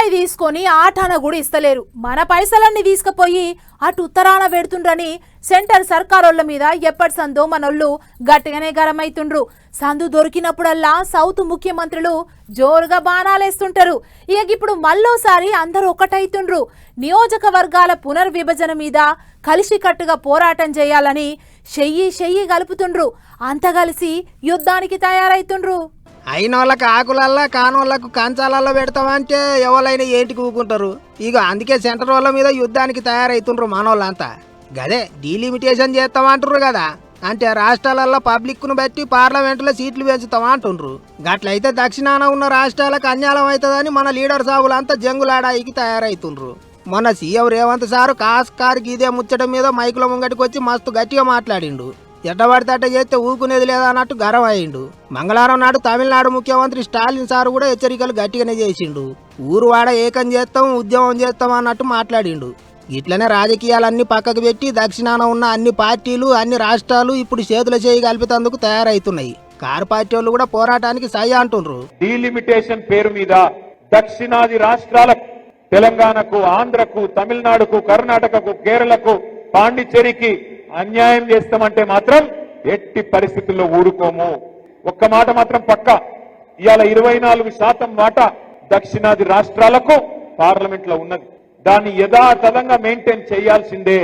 రూపాయి తీసుకొని ఆటాన కూడా ఇస్తలేరు. మన పైసలన్నీ తీసుకుపోయి అటు ఉత్తరాన పెడుతుండ్రని సెంటర్ సర్కారోళ్ళ మీద ఎప్పటి సందో మనోళ్ళు గట్టిగానే గరమైతుండ్రు. సందు దొరికినప్పుడల్లా సౌత్ ముఖ్యమంత్రులు జోరుగా బాణాలేస్తుంటారు. ఇక ఇప్పుడు మళ్ళోసారి అందరూ ఒకటైతుండ్రు. నియోజకవర్గాల పునర్విభజన మీద కలిసికట్టుగా పోరాటం చేయాలని చెయ్యి కలుపుతుండ్రు. అంత కలిసి యుద్ధానికి తయారైతుండ్రు. అయినోళ్ళకి ఆకులల్లా కానోళ్ళకు కంచాలల్లో పెడతామంటే ఎవరైనా ఏంటికి ఊకుంటారు. ఇక అందుకే సెంటర్ వాళ్ళ మీద యుద్ధానికి తయారైతుండ్రు మనోళ్ళంతా. గదే డీలిమిటేషన్ చేస్తామంటారు కదా, అంటే రాష్ట్రాలలో పబ్లిక్ను బట్టి పార్లమెంటులో సీట్లు పెంచుతామంటుండ్రు. గట్లయితే దక్షిణాన ఉన్న రాష్ట్రాలకు అన్యాయం అవుతుందని మన లీడర్ సాబులంతా జంగులాడాయికి తయారైతుండ్రు. మొన్న సీఎం రేవంత్ సారు కాస్కారికి ఇదే ముచ్చట మీద మైకుల ముంగటికి వచ్చి మస్తు గట్టిగా మాట్లాడిండు. ఎట్టబడితే అట్ట చేస్తే ఊకునేది లేదన్నట్టు గరం అయిండు. మంగళవారం నాడు తమిళనాడు ముఖ్యమంత్రి స్టాలిన్ సారు కూడా హెచ్చరికలు గట్టిగానే చేసిండు. ఊరు వాడ ఏకం చేస్తాం, ఉద్యమం చేస్తాం అన్నట్టు మాట్లాడిండు. ఇట్లనే రాజకీయాలన్నీ పక్కకు పెట్టి దక్షిణాన ఉన్న అన్ని పార్టీలు అన్ని రాష్ట్రాలు ఇప్పుడు చేతుల చేయి కలిపేందుకు తయారైతున్నాయి. కారు పార్టీ వాళ్ళు కూడా పోరాటానికి సై అంటుండ్రు. డీలిమిటేషన్ పేరు మీద దక్షిణాది రాష్ట్రాలకు, తెలంగాణకు, ఆంధ్రకు, తమిళనాడుకు, కర్ణాటకకు, కేరళకు, పాండిచ్చేరికి అన్యాయం చేస్తామంటే మాత్రం ఎట్టి పరిస్థితుల్లో ఊరుకోము. ఒక్క మాట మాత్రం పక్క, ఇవాళ 24% వాటా దక్షిణాది రాష్ట్రాలకు పార్లమెంట్ లో ఉన్నది. దాన్ని యథాతథంగా మెయింటైన్ చేయాల్సిందే.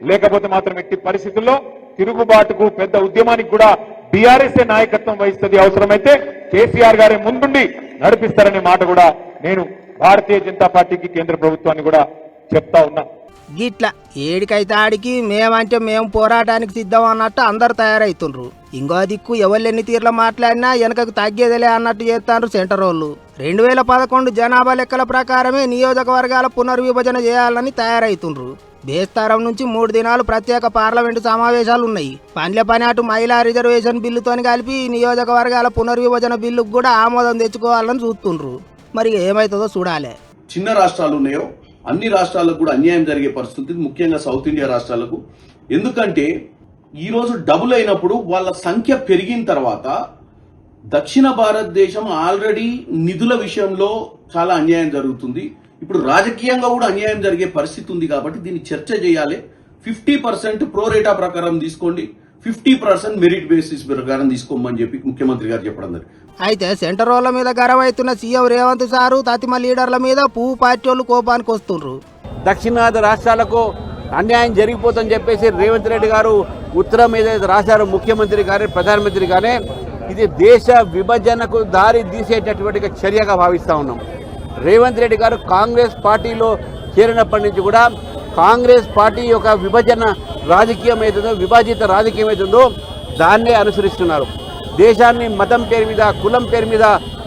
లేకపోతే మాత్రం ఎట్టి పరిస్థితుల్లో తిరుగుబాటుకు, పెద్ద ఉద్యమానికి కూడా బీఆర్ఎస్ఏ నాయకత్వం వహిస్తుంది. అవసరమైతే కేసీఆర్ గారే ముందుండి నడిపిస్తారనే మాట కూడా నేను భారతీయ జనతా పార్టీకి, కేంద్ర ప్రభుత్వాన్ని కూడా చెప్తా ఉన్నా. గిట్లా ఏడికైతే ఆడికి మేమంటే మేము పోరాటానికి సిద్ధం అన్నట్టు అందరు తయారైతుండ్రు. ఇంకో దిక్కు ఎవరెన్ని తీర్ల మాట్లాడినా వెనకకు తగ్గేదిలే అన్నట్టు చేస్తాండ్రు సెంటర్ వాళ్ళు. 2011 జనాభా లెక్కల ప్రకారమే నియోజకవర్గాల పునర్విభజన చేయాలని తయారైతుండ్రు. బేస్తారం నుంచి 3 దినాలు ప్రత్యేక పార్లమెంటు సమావేశాలు ఉన్నాయి. పని అటు మహిళా రిజర్వేషన్ బిల్లుతోని కలిపి నియోజకవర్గాల పునర్విభజన బిల్లుకు కూడా ఆమోదం తెచ్చుకోవాలని చూస్తుండ్రు. మరి ఏమైతుందో చూడాలి. చిన్న రాష్ట్రాలు ఉన్నాయో అన్ని రాష్ట్రాలకు కూడా అన్యాయం జరిగే పరిస్థితి, ముఖ్యంగా సౌత్ ఇండియా రాష్ట్రాలకు. ఎందుకంటే ఈరోజు డబుల్ అయినప్పుడు వాళ్ళ సంఖ్య పెరిగిన తర్వాత దక్షిణ భారతదేశం ఆల్రెడీ నిధుల విషయంలో చాలా అన్యాయం జరుగుతుంది. ఇప్పుడు రాజకీయంగా కూడా అన్యాయం జరిగే పరిస్థితి ఉంది. కాబట్టి దీన్ని చర్చ చేయాలి. 50% ప్రోరేటా ప్రకారం తీసుకోండి, 50% మెరిట్ బేసిస్ ప్రకారం తీసుకోమని చెప్పి ముఖ్యమంత్రి గారు చెప్పడం జరిగింది. అయితే సెంటర్ వాళ్ళ మీద గరవైతున్న సీఎం రేవంత్ సారు తతిమ లీడర్ల మీద పువ్వు పార్టీ వాళ్ళు కోపానికి వస్తుండ్రు. దక్షిణాది రాష్ట్రాలకు అన్యాయం జరిగిపోతుందని చెప్పేసి రేవంత్ రెడ్డి గారు ఉత్తరం మీద రాశారు. ముఖ్యమంత్రి గారే, ప్రధానమంత్రి గారే ఇది దేశ విభజనకు దారి తీసేటటువంటి చర్యగా భావిస్తూ ఉన్నాం. రేవంత్ రెడ్డి గారు కాంగ్రెస్ పార్టీలో చేరినప్పటి నుంచి కూడా కాంగ్రెస్ పార్టీ యొక్క విభజన రాజకీయం ఏతుందో, విభజిత రాజకీయం ఏతుందో దాన్నే అనుసరిస్తున్నారు. దేశాన్ని మతం పేరు మీద, కులం పేరు మీద,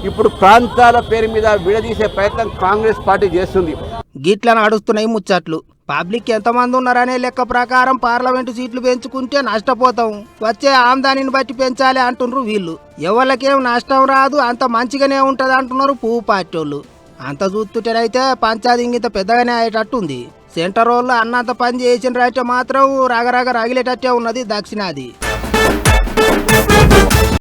ఇప్పుడు ప్రాంతాల పేరు మీద విడదీసే ప్రయత్నం కాంగ్రెస్ పార్టీ చేస్తుంది. గిట్ల నడుస్తున్నాయి ముచ్చట్లు. పబ్లిక్ ఎంతమంది ఉన్నారనే లెక్క ప్రకారం పార్లమెంటు సీట్లు పెంచుకుంటే నష్టపోతాం, వచ్చే ఆమ్దానిని బట్టి పెంచాలి అంటున్నారు వీళ్ళు. ఎవరికేం నష్టం రాదు, అంత మంచిగానే ఉంటది అంటున్నారు పువ్వు పార్టీ వాళ్ళు. అంత చూస్తుంటేనైతే పంచాయతీ ఇంత పెద్దగానే అయ్యేటట్టుంది. సెంటర్ వాళ్ళు అన్నంత పని చేసిన రైతే మాత్రం రగరగ రగిలేటట్టే ఉన్నది దక్షిణాది.